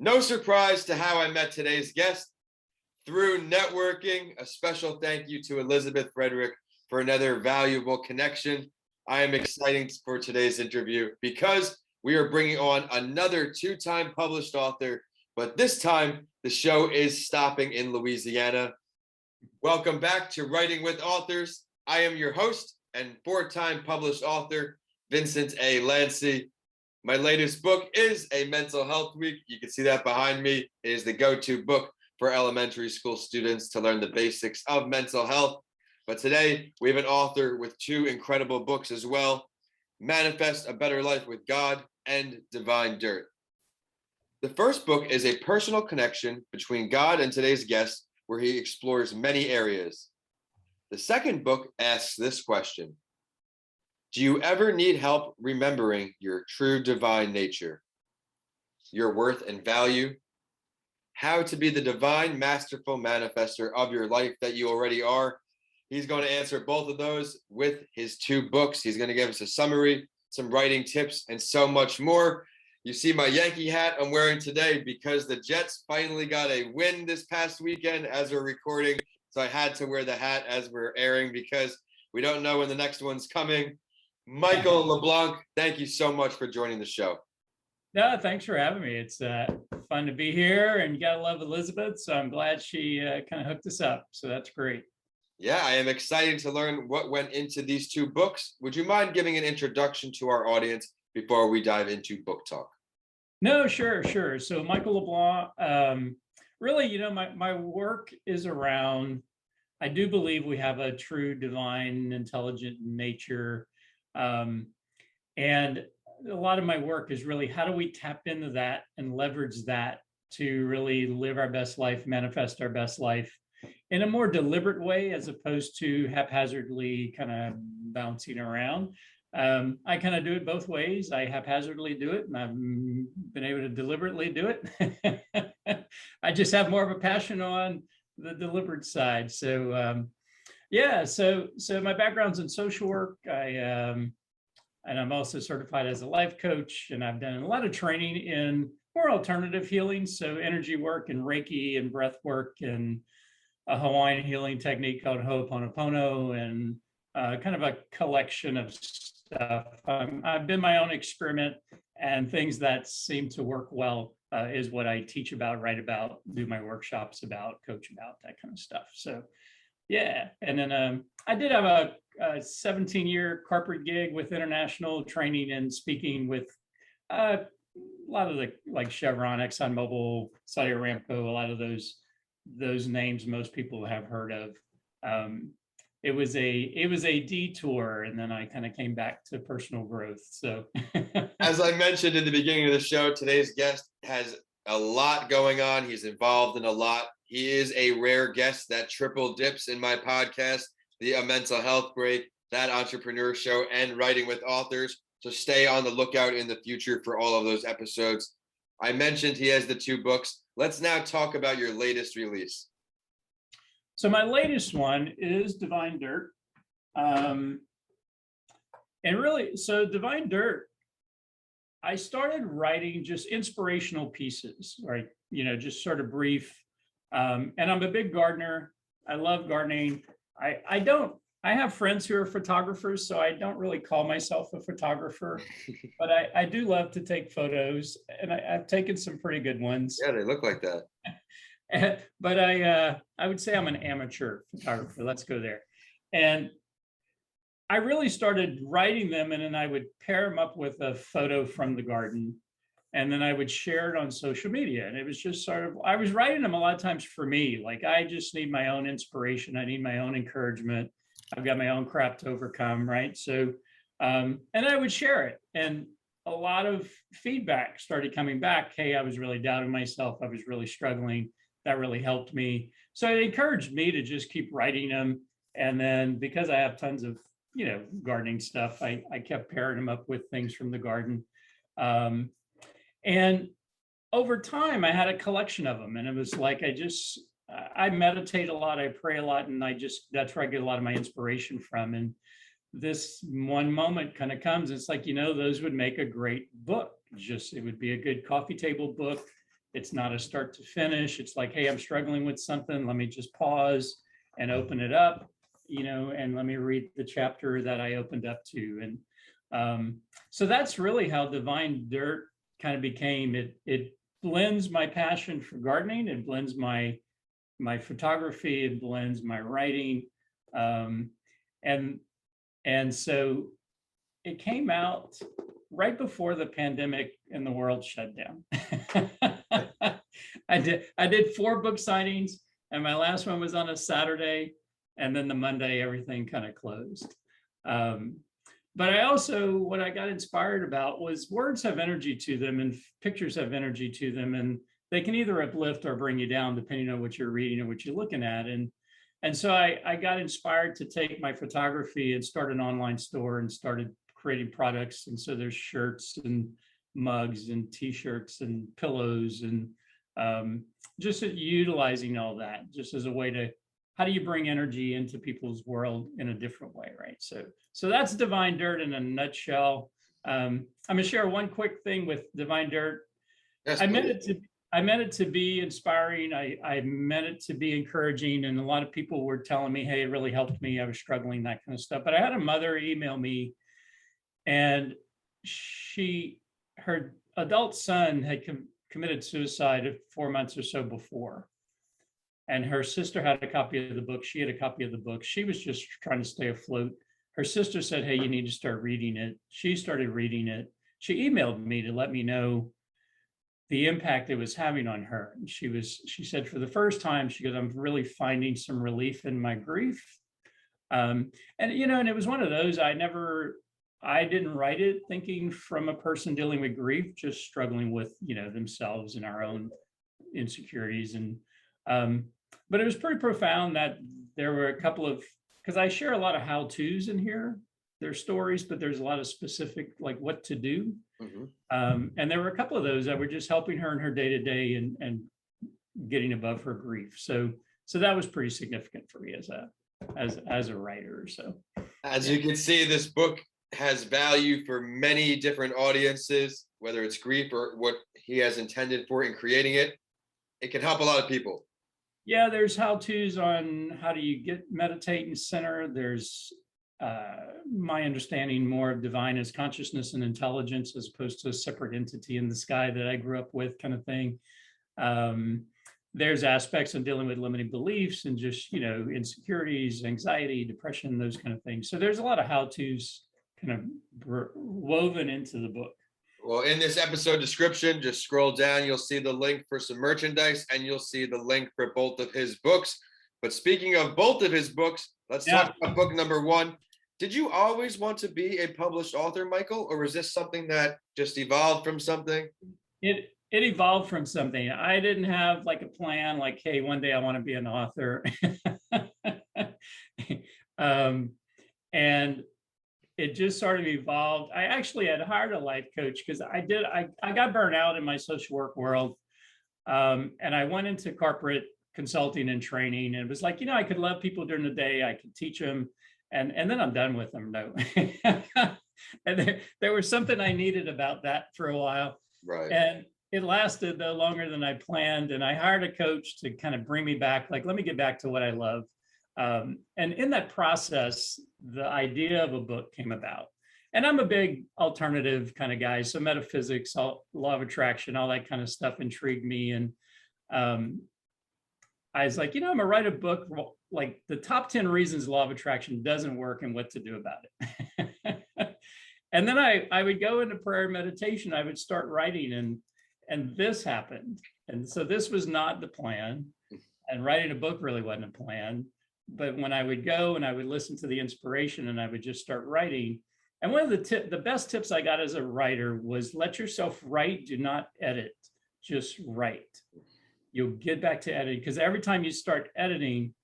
No surprise to how I met today's guest through networking. A special thank you to Elizabeth Frederick for another valuable connection. I am excited for today's interview because we are bringing on another two-time published author, but this time the show is stopping in Louisiana. Welcome back to Writing with Authors. I am your host and four-time published author, Vincent A. Lancy. My latest book is A Mental Health Week. You can see that behind me. It is the go-to book for elementary school students to learn the basics of mental health. But today we have an author with two incredible books as well, Manifest a Better Life with God and Divine Dirt. The first book is a personal connection between God and today's guest, where he explores many areas. The second book asks this question: do you ever need help remembering your true divine nature, your worth and value, how to be the divine, masterful manifester of your life that you already are? He's going to answer both of those with his two books. He's going to give us a summary, some writing tips, and so much more. You see my Yankee hat I'm wearing today because the Jets finally got a win this past weekend as we're recording. So I had to wear the hat as we're airing because we don't know when the next one's coming. Michael LeBlanc, thank you so much for joining the show. No, thanks for having me. It's fun to be here, and you gotta love Elizabeth. So I'm glad she kind of hooked us up. So that's great. Yeah, I am excited to learn what went into these two books. Would you mind giving an introduction to our audience before we dive into book talk? No, sure. So Michael LeBlanc, really, my work is around, I do believe we have a true divine, intelligent nature. And a lot of my work is really how do we tap into that and leverage that to really live our best life, manifest our best life in a more deliberate way, as opposed to haphazardly kind of bouncing around. I kind of do it both ways. I haphazardly do it, and I've been able to deliberately do it. I just have more of a passion on the deliberate side. So so my background's in social work. And I'm also certified as a life coach, and I've done a lot of training in more alternative healing, so energy work and Reiki and breath work and a Hawaiian healing technique called Ho'oponopono, and kind of a collection of stuff. I've been my own experiment, and things that seem to work well is what I teach about, write about, do my workshops about, coach about, that kind of stuff. So yeah, and then I did have a 17-year corporate gig with international training and speaking with a lot of the like Chevron, ExxonMobil, Saudi Aramco, a lot of those names most people have heard of. It was a detour, and then I kind of came back to personal growth. So as I mentioned in the beginning of the show, today's guest has a lot going on. He's involved in a lot. He is a rare guest that triple dips in my podcast, the A Mental Health Break, That Entrepreneur Show, and Writing with Authors. So stay on the lookout in the future for all of those episodes. I mentioned he has the two books. Let's now talk about your latest release. So my latest one is Divine Dirt. And really, so Divine Dirt, I started writing just inspirational pieces, right? Just sort of brief. And I'm a big gardener. I love gardening. I have friends who are photographers, so I don't really call myself a photographer, but I do love to take photos, and I've taken some pretty good ones. Yeah, they look like that. But I would say I'm an amateur photographer. Let's go there. And I really started writing them, and then I would pair them up with a photo from the garden, and then I would share it on social media. And it was just sort of, I was writing them a lot of times for me. Like, I just need my own inspiration. I need my own encouragement. I've got my own crap to overcome, right? So, and I would share it. And a lot of feedback started coming back. Hey, I was really doubting myself. I was really struggling. That really helped me. So it encouraged me to just keep writing them. And then because I have tons of, gardening stuff, I kept pairing them up with things from the garden. And over time, I had a collection of them, and it was like, I meditate a lot, I pray a lot, and that's where I get a lot of my inspiration from. And this one moment kind of comes, it's like, those would make a great book. It would be a good coffee table book. It's not a start to finish. It's like, hey, I'm struggling with something. Let me just pause and open it up, and let me read the chapter that I opened up to. And so that's really how Divine Dirt kind of became. It blends my passion for gardening. It blends my photography. It blends my writing. And so it came out right before the pandemic and the world shut down. I did 4 book signings, and my last one was on a Saturday, and then the Monday everything kind of closed. But I also, what I got inspired about was words have energy to them and pictures have energy to them, and they can either uplift or bring you down depending on what you're reading or what you're looking at. And so I got inspired to take my photography and start an online store and started creating products. And so there's shirts and mugs and t-shirts and pillows, and just utilizing all that just as a way to, how do you bring energy into people's world in a different way, right? So that's Divine Dirt in a nutshell. I'm gonna share one quick thing with Divine Dirt. Yes, I meant it to be inspiring. I meant it to be encouraging. And a lot of people were telling me, hey, it really helped me. I was struggling, that kind of stuff. But I had a mother email me, and her adult son had committed suicide 4 months or so before. And her sister had a copy of the book. She had a copy of the book. She was just trying to stay afloat. Her sister said, hey, you need to start reading it. She started reading it. She emailed me to let me know the impact it was having on her. And she said, for the first time, she goes, I'm really finding some relief in my grief. And it was one of those, I didn't write it thinking from a person dealing with grief, just struggling with, themselves and our own insecurities. And, but it was pretty profound that there were a couple of, because I share a lot of how-tos in here. There's stories, but there's a lot of specific, like what to do. Mm-hmm. And there were a couple of those that were just helping her in her day-to-day and getting above her grief. So that was pretty significant for me as a writer. So as you can see, this book has value for many different audiences, whether it's grief or what he has intended for in creating it. It can help a lot of people. Yeah, there's how-tos on how do you meditate and center. There's my understanding more of divine as consciousness and intelligence as opposed to a separate entity in the sky that I grew up with, kind of thing. There's aspects of dealing with limiting beliefs and just, insecurities, anxiety, depression, those kind of things. So there's a lot of how-tos kind of woven into the book. Well, in this episode description, just scroll down, you'll see the link for some merchandise, and you'll see the link for both of his books. But speaking of both of his books, let's talk about book number 1. Did you always want to be a published author, Michael, or was this something that just evolved from something? It evolved from something. I didn't have like a plan, like, hey, one day I want to be an author. And it just sort of evolved. I actually had hired a life coach because I got burnt out in my social work world. And I went into corporate consulting and training, and it was like, I could love people during the day. I could teach them. And then I'm done with them. No. And there was something I needed about that for a while. Right. And it lasted though longer than I planned. And I hired a coach to kind of bring me back, like, let me get back to what I love. And in that process, the idea of a book came about. And I'm a big alternative kind of guy. So metaphysics, law of attraction, all that kind of stuff intrigued me. And I was like, I'm gonna write a book, like the top 10 reasons law of attraction doesn't work and what to do about it. And then I would go into prayer and meditation. I would start writing, and this happened. And so this was not the plan. And writing a book really wasn't a plan. But when I would go and I would listen to the inspiration and I would just start writing. And one of the best tips I got as a writer was let yourself write, do not edit, just write. You'll get back to editing, because every time you start editing,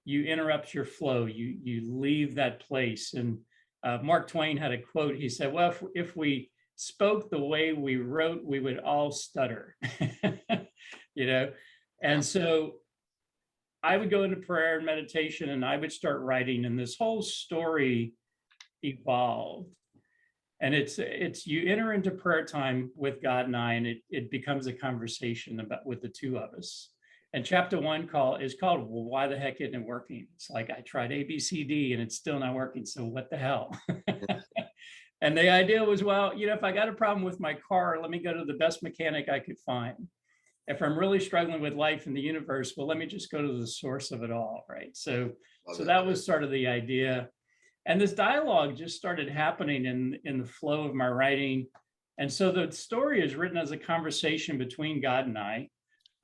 you interrupt your flow, you leave that place. And Mark Twain had a quote. He said, well, if we spoke the way we wrote, we would all stutter. And so I would go into prayer and meditation and I would start writing, and this whole story evolved. And it's you enter into prayer time with God and I, and it becomes a conversation about with the two of us. And chapter 1 is called, well, why the heck isn't it working? It's like, I tried A, B, C, D, and it's still not working. So what the hell? And the idea was, well, if I got a problem with my car, let me go to the best mechanic I could find. If I'm really struggling with life in the universe, well, let me just go to the source of it all, right? So that was sort of the idea. And this dialogue just started happening in the flow of my writing. And so the story is written as a conversation between God and I.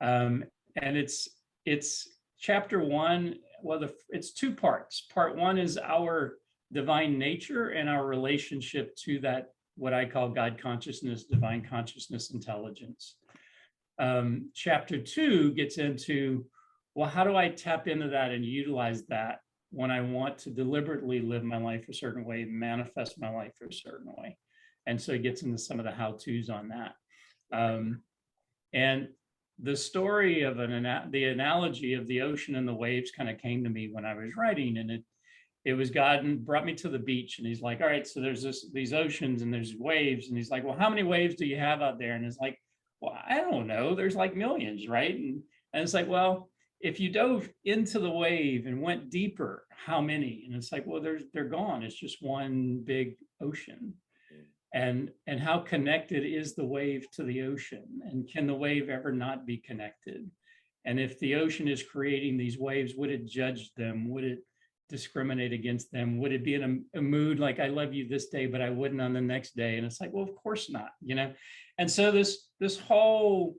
And it's chapter 1. Well, it's 2 parts. Part 1 is our divine nature and our relationship to that, what I call God consciousness, divine consciousness, intelligence. Chapter 2 gets into, well, how do I tap into that and utilize that when I want to deliberately live my life a certain way, manifest my life a certain way? And so it gets into some of the how-tos on that. And the story of the analogy of the ocean and the waves kind of came to me when I was writing, and it was God and brought me to the beach, and he's like, all right, so there's these oceans and there's waves, and he's like, well, how many waves do you have out there? And it's like, well, I don't know, there's like millions, right? And it's like, well, if you dove into the wave and went deeper, how many? And it's like, well, they're gone. It's just one big ocean. And how connected is the wave to the ocean? And can the wave ever not be connected? And if the ocean is creating these waves, would it judge them? Would it discriminate against them? Would it be in a mood like, I love you this day, but I wouldn't on the next day? And it's like, well, of course not, And so this whole,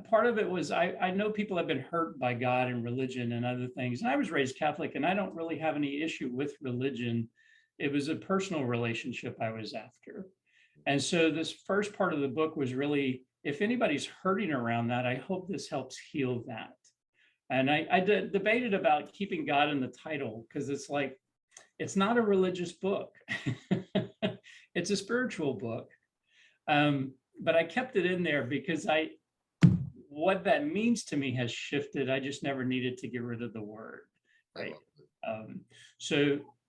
part of it was, I know people have been hurt by God and religion and other things. And I was raised Catholic, and I don't really have any issue with religion. It was a personal relationship I was after. And so this first part of the book was really, if anybody's hurting around that, I hope this helps heal that. And I debated about keeping God in the title, because it's like, it's not a religious book. It's a spiritual book. But I kept it in there because what that means to me has shifted. I just never needed to get rid of the word, right?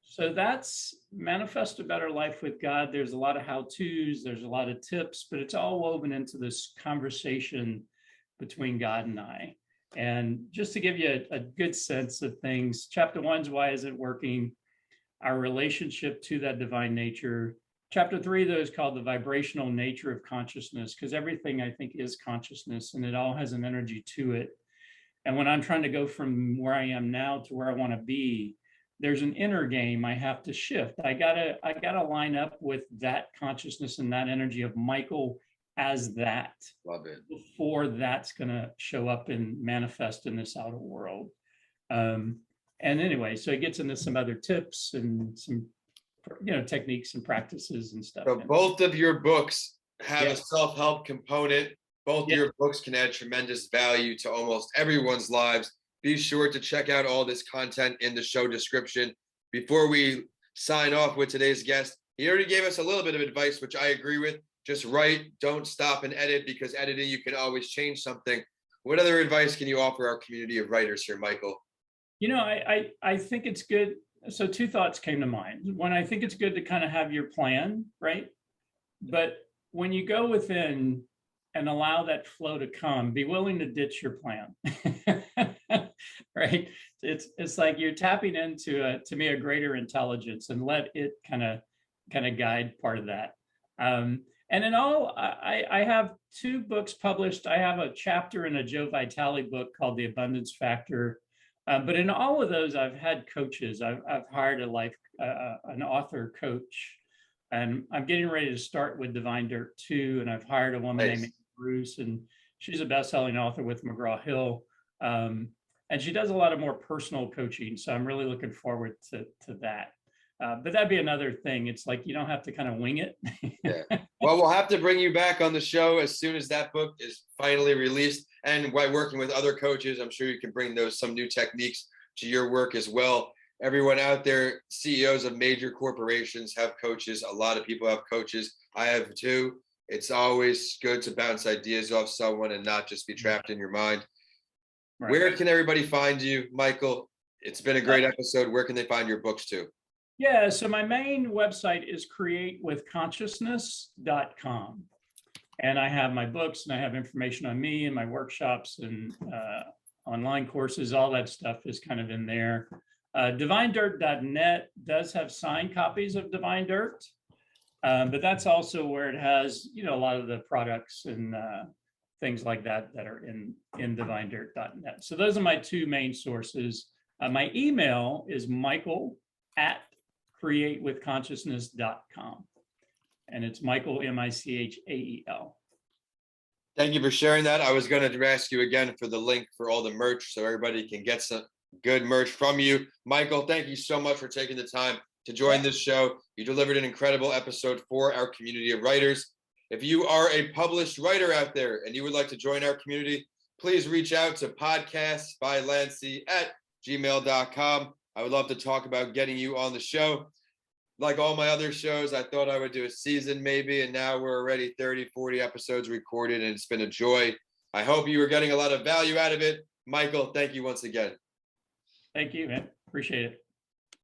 So that's Manifest a Better Life with God. There's a lot of how-tos, there's a lot of tips, but it's all woven into this conversation between God and I. And just to give you a good sense of things, chapter 1's why is it working? Our relationship to that divine nature. Chapter 3, though, is called the vibrational nature of consciousness, because everything I think is consciousness, and it all has an energy to it. And when I'm trying to go from where I am now to where I want to be, there's an inner game I have to shift. I gotta line up with that consciousness and that energy of Michael as that. Love it. Before that's gonna show up and manifest in this outer world. And anyway, so it gets into some other tips and some techniques and practices and stuff. So both of your books have a self-help component. Both of your books can add tremendous value to almost everyone's lives. Be sure to check out all this content in the show description. Before we sign off with today's guest, he already gave us a little bit of advice, which I agree with. Just write, don't stop and edit, because editing, you can always change something. What other advice can you offer our community of writers here, Michael? I think it's good. So 2 thoughts came to mind. One, I think it's good to kind of have your plan, right? But when you go within and allow that flow to come, be willing to ditch your plan. Right? It's like you're tapping into to me a greater intelligence, and let it kind of guide part of that. And in all, I have 2 books published. I have a chapter in a Joe Vitale book called The Abundance Factor. But in all of those, I've had coaches. I've hired an author coach, and I'm getting ready to start with Divine Dirt 2. And I've hired a woman named Bruce, and she's a best-selling author with McGraw-Hill. And she does a lot of more personal coaching. So I'm really looking forward to that. But that'd be another thing. It's like, you don't have to kind of wing it. Yeah. Well, we'll have to bring you back on the show as soon as that book is finally released. And by working with other coaches, I'm sure you can bring some new techniques to your work as well. Everyone out there, CEOs of major corporations have coaches. A lot of people have coaches. I have too. It's always good to bounce ideas off someone and not just be trapped in your mind. Right. Where can everybody find you, Michael? It's been a great episode. Where can they find your books too? Yeah, so my main website is createwithconsciousness.com. And I have my books and I have information on me and my workshops and online courses. All that stuff is kind of in there. DivineDirt.net does have signed copies of Divine Dirt, but that's also where it has, you know, a lot of the products and things like that that are in DivineDirt.net. So those are my two main sources. My email is michael@createwithconsciousness.com. And it's Michael, Michael. Thank you for sharing that. I was going to ask you again for the link for all the merch so everybody can get some good merch from you. Michael, thank you so much for taking the time to join this show. You delivered an incredible episode for our community of writers. If you are a published writer out there and you would like to join our community, please reach out to podcastsbylancy@gmail.com. I would love to talk about getting you on the show. Like all my other shows, I thought I would do a season maybe, and now we're already 30, 40 episodes recorded, and it's been a joy. I hope you are getting a lot of value out of it. Michael, thank you once again. Thank you, man. Appreciate it.